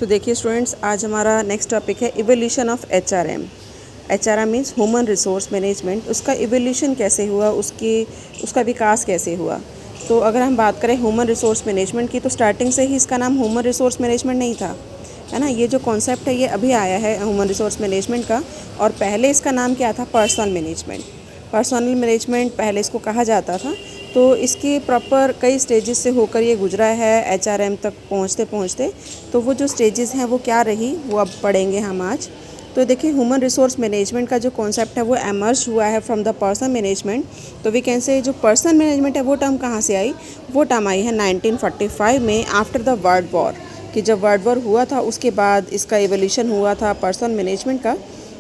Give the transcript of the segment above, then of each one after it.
तो देखिए स्टूडेंट्स, आज हमारा नेक्स्ट टॉपिक है evolution of HRM. HRM means human resource management. उसका इवोल्यूशन कैसे हुआ, उसका विकास कैसे हुआ। तो अगर हम बात करें ह्यूमन रिसोर्स मैनेजमेंट की, तो स्टार्टिंग से ही इसका नाम ह्यूमन रिसोर्स मैनेजमेंट नहीं था, है ना। ये जो कॉन्सेप्ट है ये अभी आया है ह्यूमन रिसोर्स मैनेजमेंट का, और पहले इसका नाम क्या था, पर्सनल मैनेजमेंट। पर्सनल मैनेजमेंट पहले इसको कहा जाता था। तो इसके प्रॉपर कई स्टेजेस से होकर ये गुजरा है एचआरएम तक पहुँचते। तो वो जो स्टेजेस हैं वो क्या रही, वो अब पढ़ेंगे हम आज। तो देखिए, ह्यूमन रिसोर्स मैनेजमेंट का जो कॉन्सेप्ट है वो एमर्ज हुआ है फ्रॉम द पर्सनल मैनेजमेंट। तो वी कैन से जो पर्सनल मैनेजमेंट है वो टर्म कहाँ से आई, वो टर्म आई है 1945 में, आफ्टर द वर्ल्ड वॉर। कि जब वर्ल्ड वॉर हुआ था उसके बाद इसका एवोल्यूशन हुआ था पर्सनल मैनेजमेंट का।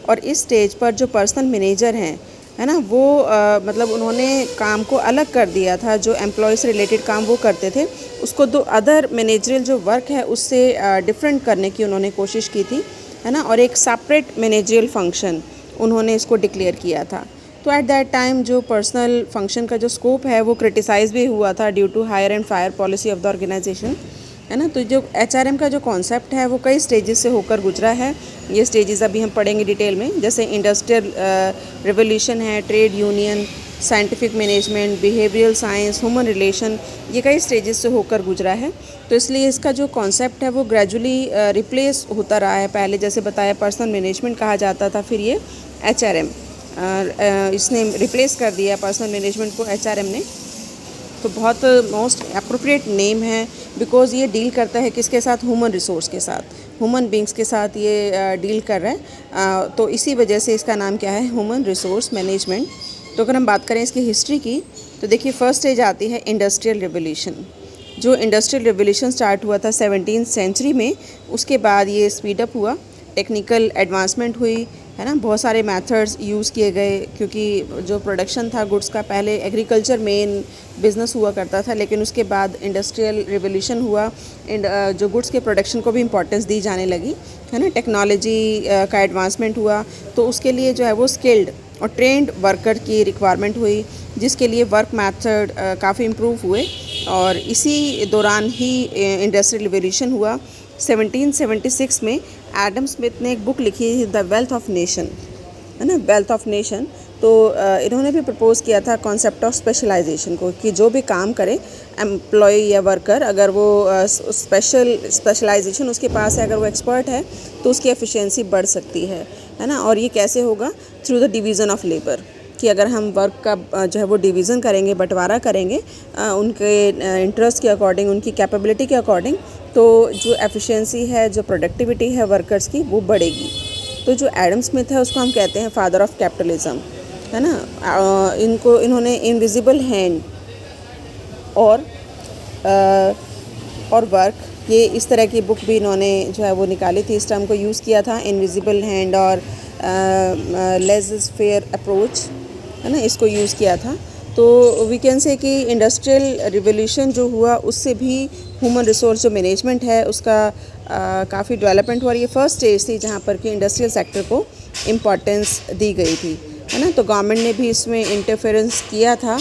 और इस स्टेज पर जो पर्सनल मैनेजर हैं, है ना, वो मतलब उन्होंने काम को अलग कर दिया था। जो एम्प्लॉय से रिलेटेड काम वो करते थे, उसको दो अदर मैनेजरियल जो वर्क है उससे डिफरेंट करने की उन्होंने कोशिश की थी, है ना। और एक सेपरेट मैनेजरियल फंक्शन उन्होंने इसको डिक्लेयर किया था। तो एट दैट टाइम जो पर्सनल फंक्शन का जो स्कोप है वो क्रिटिसाइज़ भी हुआ था due to hire and fire policy of the organisation, है ना। तो जो एचआरएम का जो कॉन्सेप्ट है वो कई स्टेजेस से होकर गुजरा है। ये स्टेजेस अभी हम पढ़ेंगे डिटेल में, जैसे इंडस्ट्रियल रिवोल्यूशन है, trade union, scientific management, behavioural science, human relation, ये कई स्टेजेस से होकर गुजरा है। तो इसलिए इसका जो कॉन्सेप्ट है वो ग्रेजुअली रिप्लेस होता रहा है। पहले जैसे बताया पर्सनल मैनेजमेंट कहा जाता था, फिर ये एचआरएम इसने रिप्लेस कर दिया पर्सनल मैनेजमेंट को एचआरएम ने। तो बहुत मोस्ट अप्रोप्रिएट नेम है, बिकॉज़ ये डील करता है किसके साथ, ह्यूमन रिसोर्स के साथ, ह्यूमन बींग्स के साथ ये डील कर रहा है। तो इसी वजह से इसका नाम क्या है, ह्यूमन रिसोर्स मैनेजमेंट। तो अगर हम बात करें इसकी हिस्ट्री की, तो देखिए फर्स्ट स्टेज आती है इंडस्ट्रियल रिवोल्यूशन। जो इंडस्ट्रियल रिवोल्यूशन स्टार्ट हुआ था 17वीं सेंचुरी में, उसके बाद ये स्पीड अप हुआ, टेक्निकल एडवांसमेंट हुई, है ना। बहुत सारे मेथड्स यूज़ किए गए, क्योंकि जो प्रोडक्शन था गुड्स का, पहले एग्रीकल्चर मेन बिज़नेस हुआ करता था, लेकिन उसके बाद इंडस्ट्रियल रिवोल्यूशन हुआ, जो गुड्स के प्रोडक्शन को भी इम्पोर्टेंस दी जाने लगी, है ना। टेक्नोलॉजी का एडवांसमेंट हुआ, तो उसके लिए जो है वो स्किल्ड और ट्रेंड वर्कर की रिक्वायरमेंट हुई, जिसके लिए वर्क मेथड काफ़ी इम्प्रूव हुए। और इसी दौरान ही इंडस्ट्रियल रिवोल्यूशन हुआ। 1776 में एडम स्मिथ ने एक बुक लिखी, द वेल्थ ऑफ नेशन, है ना, वेल्थ ऑफ नेशन। तो इन्होंने भी प्रपोज़ किया था कॉन्सेप्ट ऑफ स्पेशलाइजेशन को, कि जो भी काम करे एम्प्लॉय या वर्कर, अगर वो स्पेशलाइजेशन उसके पास है, अगर वो एक्सपर्ट है, तो उसकी एफिशिएंसी बढ़ सकती है ना। और ये कैसे होगा, through the division of labour, कि अगर हम वर्क का जो है वो डिवीज़न करेंगे, बंटवारा करेंगे उनके इंटरेस्ट के अकॉर्डिंग, उनकी कैपेबिलिटी के अकॉर्डिंग, तो जो एफिशिएंसी है, जो प्रोडक्टिविटी है वर्कर्स की, वो बढ़ेगी। तो जो एडम स्मिथ है उसको हम कहते हैं फादर ऑफ कैपिटलिज्म, है ना। इन्होंने इनविजिबल हैंड और वर्क, ये इस तरह की बुक भी इन्होंने जो है वो निकाली थी। इस टर्म को यूज़ किया था, इनविजिबल हैंड और लेज़ फेयर अप्रोच, है ना, इसको यूज़ किया था। तो वी कैन से कि इंडस्ट्रियल रिवोल्यूशन जो हुआ उससे भी ह्यूमन रिसोर्स जो मैनेजमेंट है उसका काफ़ी डेवलपमेंट हुआ। ये फर्स्ट स्टेज थी जहाँ पर कि इंडस्ट्रियल सेक्टर को इम्पॉर्टेंस दी गई थी, है ना। तो गवर्नमेंट ने भी इसमें इंटरफेरेंस किया था,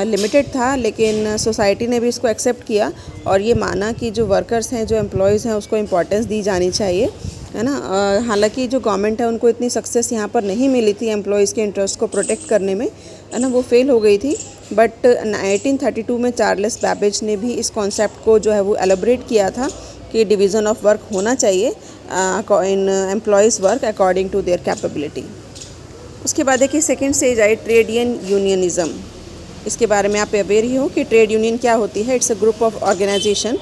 लिमिटेड था, लेकिन सोसाइटी ने भी इसको एक्सेप्ट किया और ये माना कि जो वर्कर्स हैं, जो एम्प्लॉयज़ हैं, उसको इम्पोर्टेंस दी जानी चाहिए, है ना। हालांकि जो गवर्नमेंट है उनको इतनी सक्सेस यहाँ पर नहीं मिली थी एम्प्लॉयज़ के इंटरेस्ट को प्रोटेक्ट करने में, है ना, वो फेल हो गई थी। बट 1832 में चार्ल्स बैबेज ने भी इस कॉन्सेप्ट को जो है वो एलेबरेट किया था कि डिवीज़न ऑफ वर्क होना चाहिए in employees work according to their capability. उसके बाद देखिए second stage I trade unionism. इसके बारे में आप अवेयर ही हो कि ट्रेड यूनियन क्या होती है। It's a group of organisation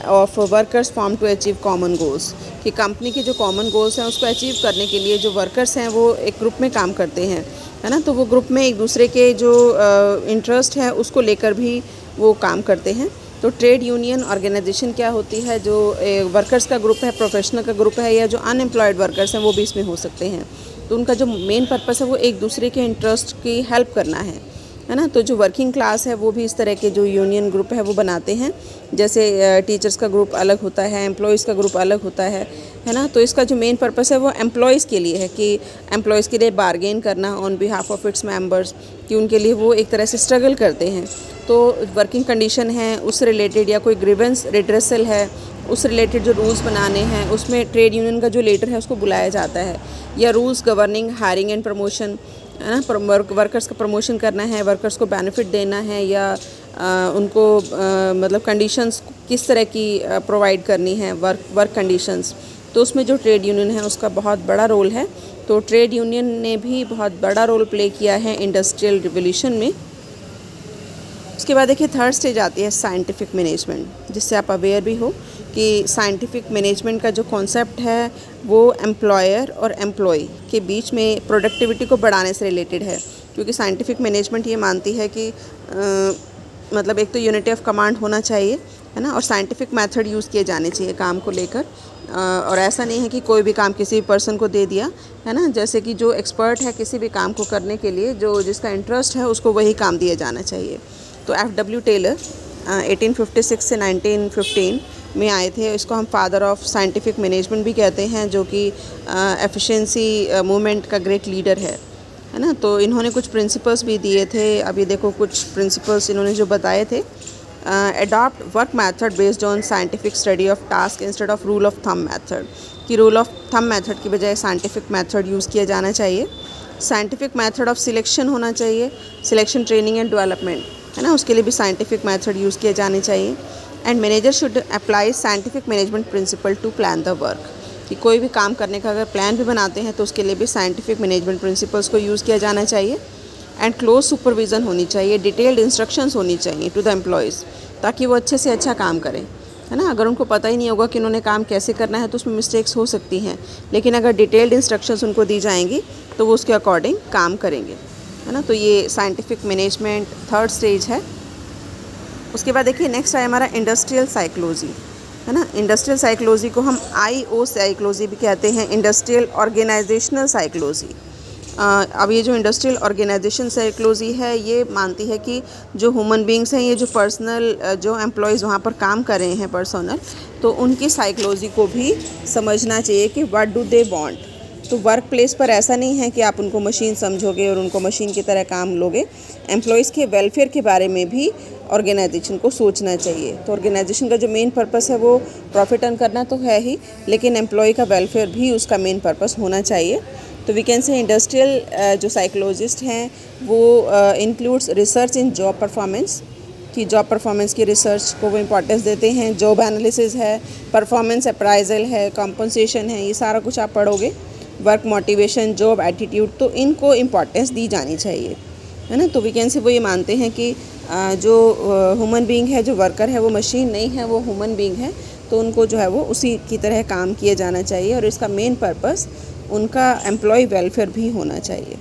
of workers form to achieve common goals, कि कंपनी के जो कॉमन गोल्स हैं उसको अचीव करने के लिए जो वर्कर्स हैं वो एक ग्रुप में काम करते हैं, है ना। तो वो ग्रुप में एक दूसरे के जो इंटरेस्ट है उसको लेकर भी वो काम करते हैं। तो ट्रेड यूनियन ऑर्गेनाइजेशन क्या होती है, जो वर्कर्स का ग्रुप है, प्रोफेशनल का ग्रुप है, या जो अनएम्प्लॉयड वर्कर्स हैं वो भी इसमें हो सकते हैं। तो उनका जो मेन पर्पस है वो एक दूसरे के इंटरेस्ट की हेल्प करना है ना। तो जो वर्किंग क्लास है वो भी इस तरह के जो यूनियन ग्रुप है वो बनाते हैं। जैसे टीचर्स का ग्रुप अलग होता है, एम्प्लॉयज़ का ग्रुप अलग होता है ना। तो इसका जो मेन पर्पस है वो एम्प्लॉयज़ के लिए है, कि एम्प्लॉयज़ के लिए बार्गेन करना on behalf of its members, कि उनके लिए वो एक तरह से स्ट्रगल करते हैं। तो वर्किंग कंडीशन है उससे रिलेटेड, या कोई ग्रीवेंस रिड्रेसल है उस रिलेटेड जो रूल्स बनाने हैं उसमें ट्रेड यूनियन का जो लीडर है उसको बुलाया जाता है। या rules governing hiring and promotion, है ना, वर्कर्स का प्रमोशन करना है, वर्कर्स को बेनिफिट देना है, या उनको मतलब कंडीशंस किस तरह की प्रोवाइड करनी है, वर्क कंडीशंस, तो उसमें जो ट्रेड यूनियन है उसका बहुत बड़ा रोल है। तो ट्रेड यूनियन ने भी बहुत बड़ा रोल प्ले किया है इंडस्ट्रियल रिवोल्यूशन में। उसके बाद देखिए थर्ड स्टेज आती है साइंटिफिक मैनेजमेंट, जिससे आप अवेयर भी हो कि साइंटिफिक मैनेजमेंट का जो कॉन्सेप्ट है वो एम्प्लॉयर और एम्प्लॉय के बीच में प्रोडक्टिविटी को बढ़ाने से रिलेटेड है। क्योंकि साइंटिफिक मैनेजमेंट ये मानती है कि मतलब एक तो यूनिटी ऑफ कमांड होना चाहिए, है ना, और साइंटिफिक मेथड यूज़ किए जाने चाहिए काम को लेकर। और ऐसा नहीं है कि कोई भी काम किसी भी पर्सन को दे दिया, है ना, जैसे कि जो एक्सपर्ट है किसी भी काम को करने के लिए, जो जिसका इंटरेस्ट है उसको वही काम दिया जाना चाहिए। तो F.W. टेलर 1856 से 1915 में आए थे। इसको हम फादर ऑफ साइंटिफिक मैनेजमेंट भी कहते हैं, जो कि एफिशिएंसी मूवमेंट का ग्रेट लीडर है ना। तो इन्होंने कुछ प्रिंसिपल्स भी दिए थे। अभी देखो कुछ प्रिंसिपल्स इन्होंने जो बताए थे। Adopt work method based on scientific study of task instead of rule of thumb method, कि रूल ऑफ थंब मेथड की बजाय साइंटिफिक मेथड यूज़ किया जाना चाहिए। साइंटिफिक मेथड ऑफ सिलेक्शन होना चाहिए, सिलेक्शन ट्रेनिंग एंड डेवलपमेंट, है ना, उसके लिए भी साइंटिफिक मेथड यूज़ किए जाने चाहिए। And manager should apply scientific management principle to plan the work, कि कोई भी काम करने का अगर प्लान भी बनाते हैं तो उसके लिए भी साइंटिफिक मैनेजमेंट प्रिंसिपल्स को यूज़ किया जाना चाहिए। एंड क्लोज सुपरविज़न होनी चाहिए, डिटेल्ड इंस्ट्रक्शंस होनी चाहिए टू द एम्प्लॉयज़, ताकि वो अच्छे से अच्छा काम करें, है ना। अगर उनको पता ही नहीं होगा कि उन्होंने काम कैसे करना है तो उसमें मिस्टेक्स हो सकती हैं, लेकिन अगर डिटेल्ड इंस्ट्रक्शंस उनको दी जाएंगी तो वो उसके अकॉर्डिंग काम करेंगे, है ना। तो ये साइंटिफिक मैनेजमेंट थर्ड स्टेज है। उसके बाद देखिए नेक्स्ट है हमारा इंडस्ट्रियल साइकोलॉजी, है ना। इंडस्ट्रियल साइकोलॉजी को हम IO साइकोलॉजी भी कहते हैं, इंडस्ट्रियल ऑर्गेनाइजेशनल साइकोलॉजी। अब ये जो इंडस्ट्रियल ऑर्गेनाइजेशन साइकोलॉजी है ये मानती है कि जो ह्यूमन बींग्स हैं, ये जो पर्सनल जो एम्प्लॉयज़ वहाँ पर काम कर रहे हैं पर्सनल, तो उनकी साइकोलॉजी को भी समझना चाहिए कि व्हाट डू दे वांट। तो वर्क प्लेस पर ऐसा नहीं है कि आप उनको मशीन समझोगे और उनको मशीन की तरह काम लोगे। एम्प्लॉयज़ के वेलफेयर के बारे में भी ऑर्गेनाइजेशन को सोचना चाहिए। तो ऑर्गेनाइजेशन का जो मेन पर्पस है वो प्रॉफिट अर्न करना तो है ही, लेकिन एम्प्लॉय का वेलफेयर भी उसका मेन पर्पस होना चाहिए। तो वी कैन से इंडस्ट्रियल जो साइकोलॉजिस्ट हैं वो इंक्लूड्स रिसर्च इन जॉब परफॉर्मेंस, कि जॉब परफॉर्मेंस की रिसर्च को वो इम्पोर्टेंस देते हैं। जॉब एनालिसिस है, परफॉर्मेंस अप्राइजल है, कॉम्पनसेशन है, ये सारा कुछ आप पढ़ोगे। वर्क मोटिवेशन, जॉब एटीट्यूड, तो इनको इम्पोर्टेंस दी जानी चाहिए, है ना। तो वी कैन से वो ये मानते हैं कि जो ह्यूमन बीइंग है, जो वर्कर है, वो मशीन नहीं है, वो ह्यूमन बीइंग है। तो उनको जो है वो उसी की तरह काम किए जाना चाहिए और इसका मेन पर्पस उनका एम्प्लॉय वेलफेयर भी होना चाहिए।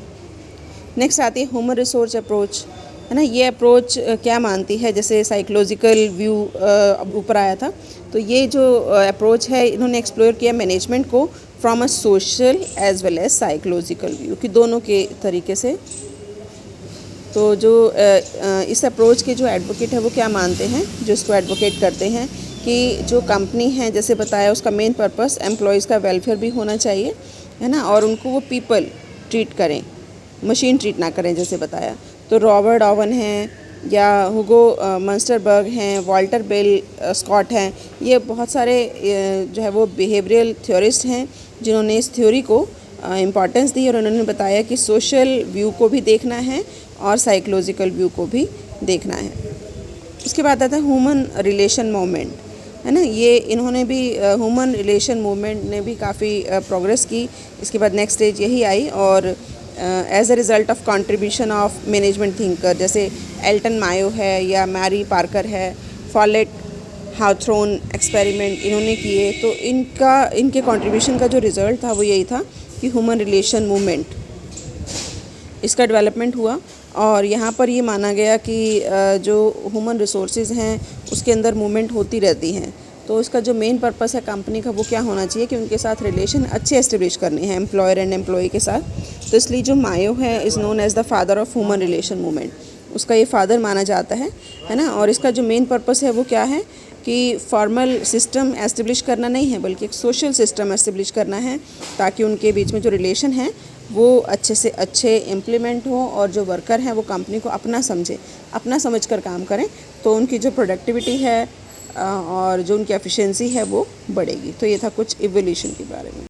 नेक्स्ट आती है ह्यूमन रिसोर्स अप्रोच, है ना। ये अप्रोच क्या मानती है, जैसे साइकोलॉजिकल व्यू ऊपर आया था, तो ये जो अप्रोच है इन्होंने एक्सप्लोर किया मैनेजमेंट को from a social as well as psychological view, कि दोनों के तरीके से। तो जो इस अप्रोच के जो एडवोकेट है वो क्या मानते हैं, जो इसको एडवोकेट करते हैं कि जो कंपनी है जैसे बताया उसका मेन पर्पस एम्प्लॉयज़ का वेलफेयर भी होना चाहिए, है ना, और उनको वो पीपल ट्रीट करें, मशीन ट्रीट ना करें जैसे बताया। तो रॉबर्ट ओवन हैं या हुगो मंस्टरबर्ग हैं, वाल्टर बेल स्कॉट हैं, ये बहुत सारे जो है वो बिहेवियरल थ्योरिस्ट हैं जिन्होंने इस थ्योरी को इम्पॉर्टेंस दी और उन्होंने बताया कि सोशल व्यू को भी देखना है और साइकोलॉजिकल व्यू को भी देखना है। उसके बाद आता है ह्यूमन रिलेशन मूवमेंट, है ना। ये इन्होंने भी ह्यूमन रिलेशन मूवमेंट ने भी काफ़ी प्रोग्रेस की। इसके बाद नेक्स्ट स्टेज यही आई और as a result of contribution of management thinker, जैसे एल्टन मायो है या मैरी पार्कर है, फॉलेट हाउथ्रोन एक्सपेरिमेंट इन्होंने किए। तो इनके कंट्रीब्यूशन का जो रिज़ल्ट था वो यही था कि ह्यूमन रिलेशन मूवमेंट इसका डेवलपमेंट हुआ और यहाँ पर ये माना गया कि जो ह्यूमन रिसोर्सेज हैं उसके अंदर मूवमेंट होती रहती हैं। तो इसका जो मेन पर्पस है कंपनी का वो क्या होना चाहिए कि उनके साथ रिलेशन अच्छे एस्टेब्लिश करने हैं एम्प्लॉयर एंड एम्प्लॉई के साथ। तो इसलिए जो मायो है is known as the father of human relation movement, उसका ये फादर माना जाता है ना। और इसका जो मेन पर्पस है वो क्या है कि फॉर्मल सिस्टम एस्टेब्लिश करना नहीं है बल्कि एक सोशल सिस्टम एस्टेब्लिश करना है ताकि उनके बीच में जो रिलेशन है वो अच्छे से अच्छे इम्प्लीमेंट हो और जो वर्कर हैं वो कंपनी को अपना समझ कर काम करें। तो उनकी जो प्रोडक्टिविटी है और जो उनकी एफिशिएंसी है वो बढ़ेगी। तो ये था कुछ इवोल्यूशन के बारे में।